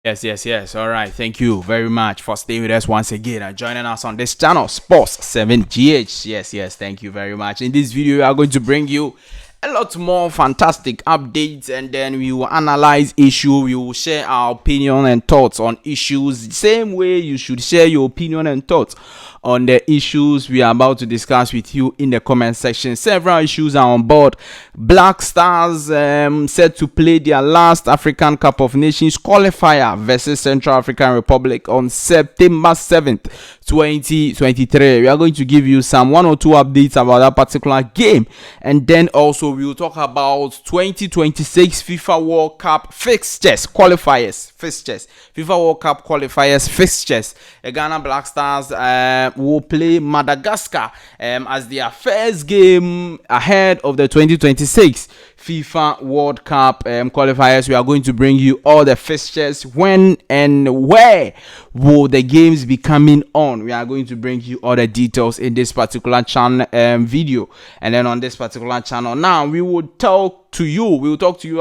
Yes. All right. Thank you very much for staying with us once again and joining us on this channel, Sports 7GH. Yes. Thank you very much. In this video, we are going to bring you a lot more fantastic updates, and then we will analyze issue. We will share our opinion and thoughts on issues. Same way you should share your opinion and thoughts on the issues we are about to discuss with you in the comment section. Several issues are on board. Black Stars set to play their last African Cup of Nations qualifier versus Central African Republic on September 7th, 2023. We are going to give you some one or two updates about that particular game, and then also we will talk about 2026 FIFA World Cup fixtures, qualifiers, fixtures, FIFA World Cup qualifiers, fixtures. The Ghana Black Stars will play Madagascar as their first game ahead of the 2026 FIFA World Cup qualifiers. We are going to bring you all the fixtures, when and where will the games be coming on. We are going to bring you all the details in this particular channel video, and then on this particular channel now we will talk to you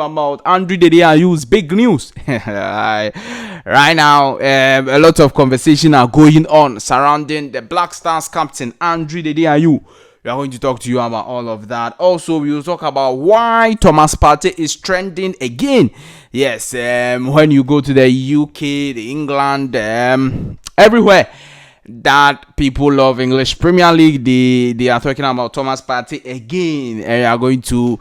about Ayew's big news. Right now a lot of conversation are going on surrounding the Black Stars captain Dede Ayew. We are going to talk to you about all of that. Also, we will talk about why Thomas Partey is trending again. Yes, when you go to the UK, the England, everywhere that people love English Premier League, they are talking about Thomas Partey again. And we are going to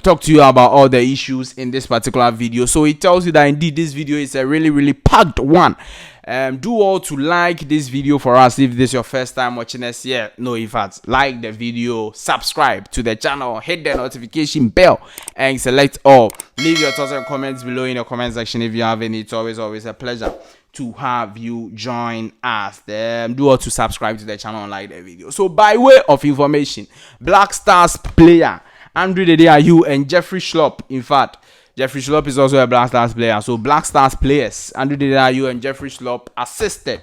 talk to you about all the issues in this particular video. So it tells you that indeed this video is a really packed one. Do all to like this video for us if this is your first time watching us here. No, in fact, like the video, subscribe to the channel, hit the notification bell, and select all. Leave your thoughts and comments below in the comment section if you have any. It's always a pleasure to have you join us. Do all to subscribe to the channel and like the video. So by way of information, Black Stars player Dede Ayew and Jeffrey Schlupp, in fact, Jeffrey Schlupp is also a Black Stars player. So Black Stars players, Dede Ayew and Jeffrey Schlupp, assisted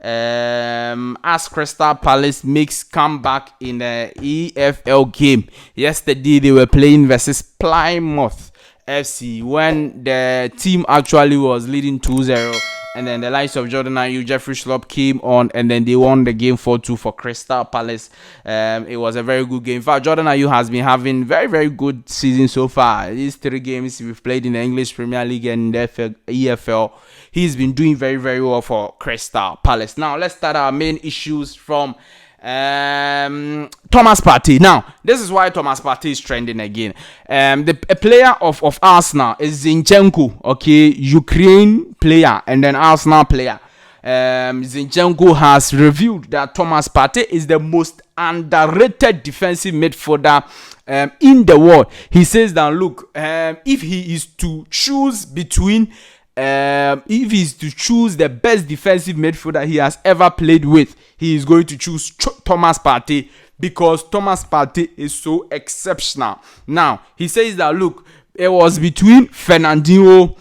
as Crystal Palace makes comeback in the EFL game. Yesterday they were playing versus Plymouth FC when the team actually was leading 2-0. And then the likes of Jordan Ayew, Jeffrey Schlupp came on, and then they won the game 4-2 for Crystal Palace. It was a very good game. In fact, Jordan Ayew has been having very good season so far. These 3 games we've played in the English Premier League and the EFL, he's been doing very well for Crystal Palace. Now, let's start our main issues from Thomas Partey. Now, this is why Thomas Partey is trending again. A player of Arsenal is Zinchenko, okay, Ukraine player and then Arsenal player. Zinchenko has revealed that Thomas Partey is the most underrated defensive midfielder in the world. He says that, look, if he is to choose between if he's to choose the best defensive midfielder he has ever played with, he is going to choose Thomas Partey, because Thomas Partey is so exceptional. Now, he says that, look, it was between Fernandinho,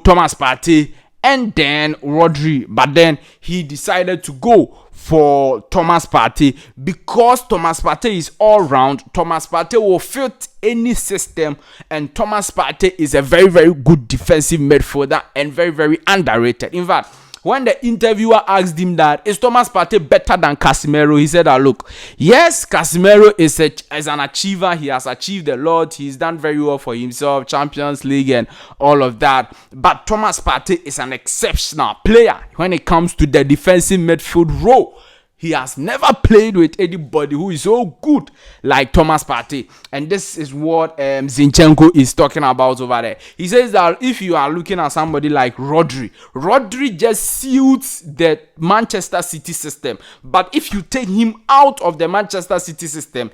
Thomas Partey, and then Rodri, but then he decided to go for Thomas Partey because Thomas Partey is all round. Thomas Partey will fit any system, and Thomas Partey is a very good defensive midfielder and very underrated. In fact, when the interviewer asked him that, is Thomas Partey better than Casemiro, he said that, look, yes, Casemiro is an achiever. He has achieved a lot. He's done very well for himself, Champions League and all of that. But Thomas Partey is an exceptional player when it comes to the defensive midfield role. He has never played with anybody who is so good like Thomas Partey. And this is what Zinchenko is talking about over there. He says that if you are looking at somebody like Rodri just suits the Manchester City system. But if you take him out of the Manchester City system,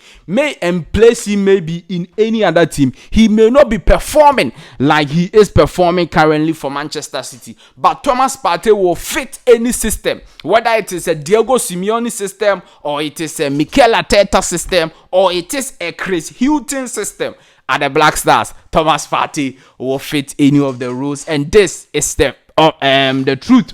and place him maybe in any other team, he may not be performing like he is performing currently for Manchester City. But Thomas Partey will fit any system, whether it is a Diego Simeone system, or it is a Mikel Arteta system, or it is a Chris Hughton system. At the Black Stars, Thomas Partey will fit any of the rules, and this is the truth.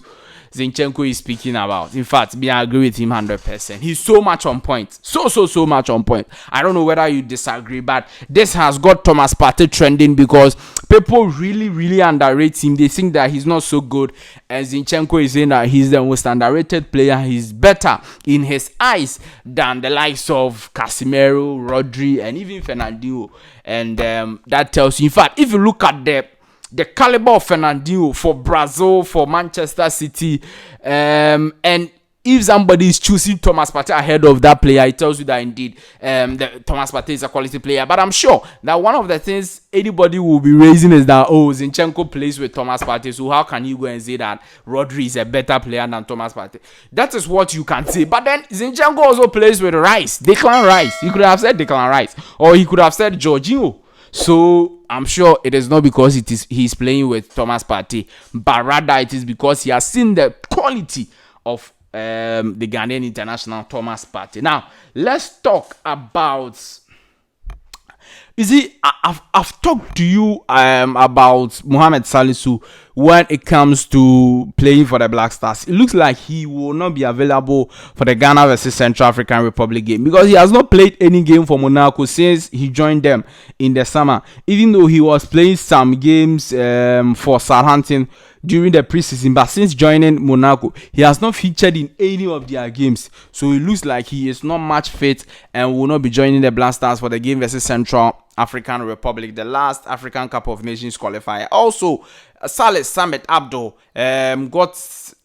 Zinchenko is speaking about. In fact, me, I agree with him 100%. He's so much on point. So much on point. I don't know whether you disagree, but this has got Thomas Partey trending because people really underrate him. They think that he's not so good. And Zinchenko is saying that he's the most underrated player. He's better in his eyes than the likes of Casemiro, Rodri, and even Fernandinho. And that tells you, in fact, if you look at the caliber of Fernandinho for Brazil, for Manchester City, and if somebody is choosing Thomas Partey ahead of that player, it tells you that indeed Thomas Partey is a quality player. But I'm sure that one of the things anybody will be raising is that, oh, Zinchenko plays with Thomas Partey, so how can you go and say that Rodri is a better player than Thomas Partey? That is what you can say. But then Zinchenko also plays with Declan Rice. He could have said Declan Rice, or he could have said Jorginho. So I'm sure it is not because he's playing with Thomas Partey, but rather it is because he has seen the quality of the Ghanaian international Thomas Partey. Now let's talk about. You see, I've talked to you about Mohamed Salisu when it comes to playing for the Black Stars. It looks like he will not be available for the Ghana versus Central African Republic game because he has not played any game for Monaco since he joined them in the summer. Even though he was playing some games for Southampton during the preseason, but since joining Monaco, he has not featured in any of their games. So it looks like he is not match fit and will not be joining the Black Stars for the game versus Central African Republic, the last African Cup of Nations qualifier. Also, Saleh Samet Abdul got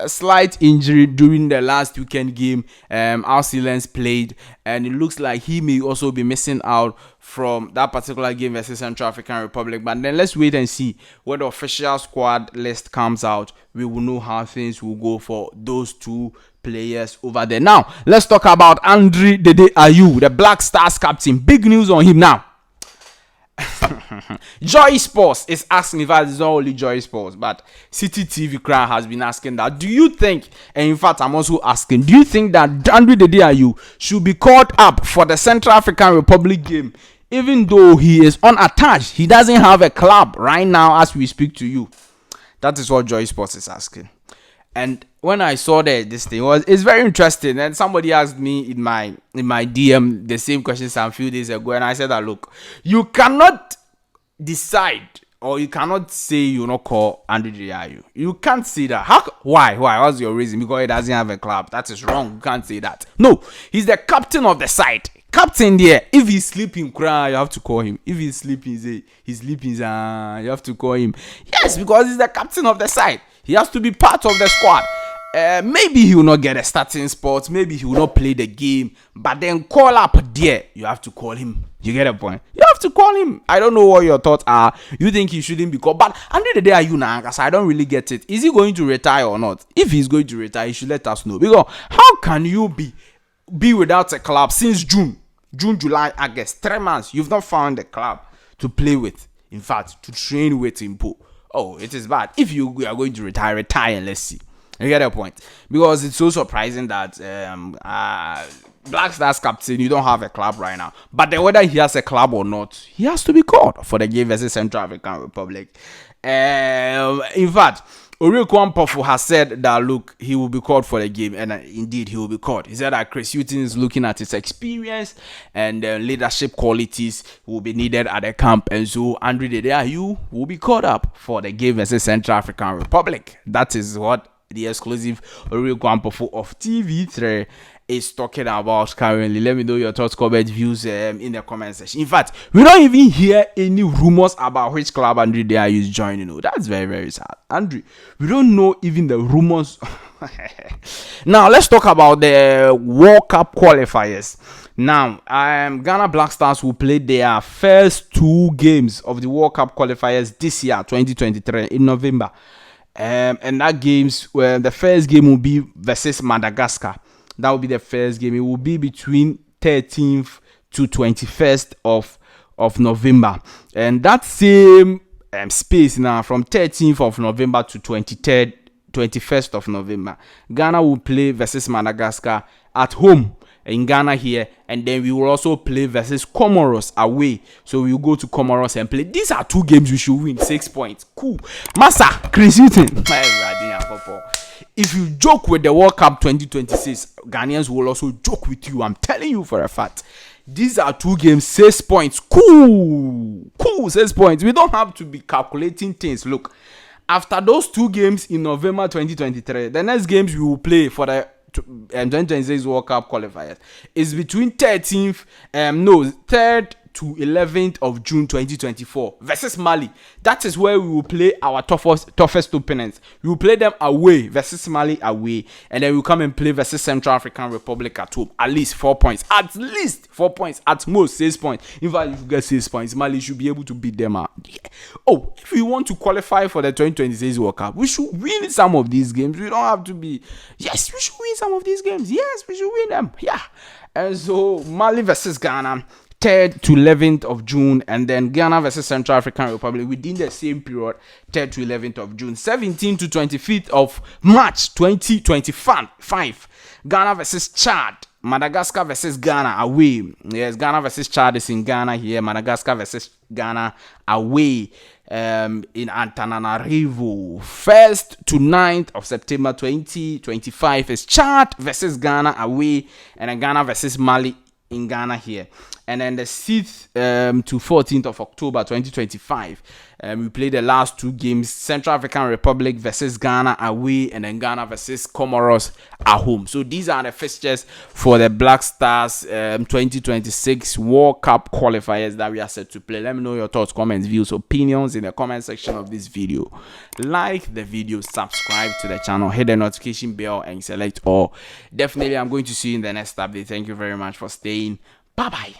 a slight injury during the last weekend game Al Silence played, and it looks like he may also be missing out from that particular game versus Central African Republic. But then let's wait and see when the official squad list comes out. We will know how things will go for those two players over there. Now let's talk about Dede Ayew, the Black Stars captain. Big news on him now. Joy Sports is asking, in fact, it's not only Joy Sports, but City TV Crown has been asking that. Do you think, and in fact, I'm also asking, do you think that Dede Ayew should be called up for the Central African Republic game, even though he is unattached? He doesn't have a club right now as we speak to you. That is what Joy Sports is asking. And when I saw this thing, it's very interesting. And somebody asked me in my DM the same question some few days ago, and I said that, look, you cannot decide or you cannot say you not call Dede Ayew. You can't say that. Why? What's your reason? Because he doesn't have a club. That is wrong. You can't say that. No, he's the captain of the side. Captain there. If he's sleeping, cry, you have to call him. If he's sleeping, you have to call him. Yes, because he's the captain of the side. He has to be part of the squad. Maybe he will not get a starting spot. Maybe he will not play the game. But then call up there. You have to call him. You get a point? You have to call him. I don't know what your thoughts are. You think he shouldn't be called. But Dede Ayew now, because I don't really get it. Is he going to retire or not? If he's going to retire, he should let us know. Because how can you be without a club since June, July, August, 3 months? You've not found a club to play with. In fact, to train with him. Oh, it is bad. If you are going to retire and let's see. You get a point? Because it's so surprising that Black Stars captain, you don't have a club right now. But then whether he has a club or not, he has to be called for the game versus Central African Republic. In fact, Oriol Kwampofo has said that, look, he will be called for the game, and indeed he will be called. He said that Chris Hughton is looking at his experience and leadership qualities will be needed at the camp, and so Dede Ayew will be called up for the game versus Central African Republic. That is what the exclusive Oriol Kwampofo of TV3 is talking about currently. Let me know your thoughts, comment, views in the comment section. In fact, we don't even hear any rumors about which club Dede Ayew is joining. Oh, that's very, very sad. We don't know even the rumors. Now, let's talk about the World Cup qualifiers. Now, Ghana Black Stars will play their first 2 games of the World Cup qualifiers this year, 2023, in November. And that games, the first game will be versus Madagascar. That will be the first game. It will be between 13th to 21st of November. And that same space now, from 13th of November to 21st of November, Ghana will play versus Madagascar at home. in Ghana here, and then we will also play versus Comoros away. So we will go to Comoros and play. These are 2 games we should win. 6 points. Cool. Massa, Chris Hilton. If you joke with the World Cup 2026, Ghanaians will also joke with you. I'm telling you for a fact. These are 2 games, 6 points. Cool, 6 points. We don't have to be calculating things. Look, after those 2 games in November 2023, the next games we will play for the 2026 World Cup qualifiers is between 3rd to 11th of June 2024 versus Mali. That is where we will play our toughest opponents. We will play them away versus Mali away, and then we'll come and play versus Central African Republic at home. At least 4 points. At least 4 points. At most 6 points. In fact, if you get 6 points, Mali should be able to beat them out. Yeah. Oh, if we want to qualify for the 2026 World Cup, we should win some of these games. We don't have to be. Yes, we should win some of these games. Yes, we should win them. Yeah. And so Mali versus Ghana, 3rd to 11th of June, and then Ghana versus Central African Republic within the same period, 3rd to 11th of June. 17th to 25th of March 2025, Ghana versus Chad. Madagascar versus Ghana away. Yes, Ghana versus Chad is in Ghana here. Madagascar versus Ghana away in Antananarivo. 1st to 9th of September 2025 is Chad versus Ghana away, and then Ghana versus Mali in Ghana here. And then the 6th to 14th of October 2025, we play the last 2 games, Central African Republic versus Ghana away, and then Ghana versus Comoros at home. So these are the fixtures for the Black Stars 2026 World Cup qualifiers that we are set to play. Let me know your thoughts, comments, views, opinions in the comment section of this video. Like the video, subscribe to the channel, hit the notification bell, and select all. Definitely, I'm going to see you in the next update. Thank you very much for staying. Bye-bye.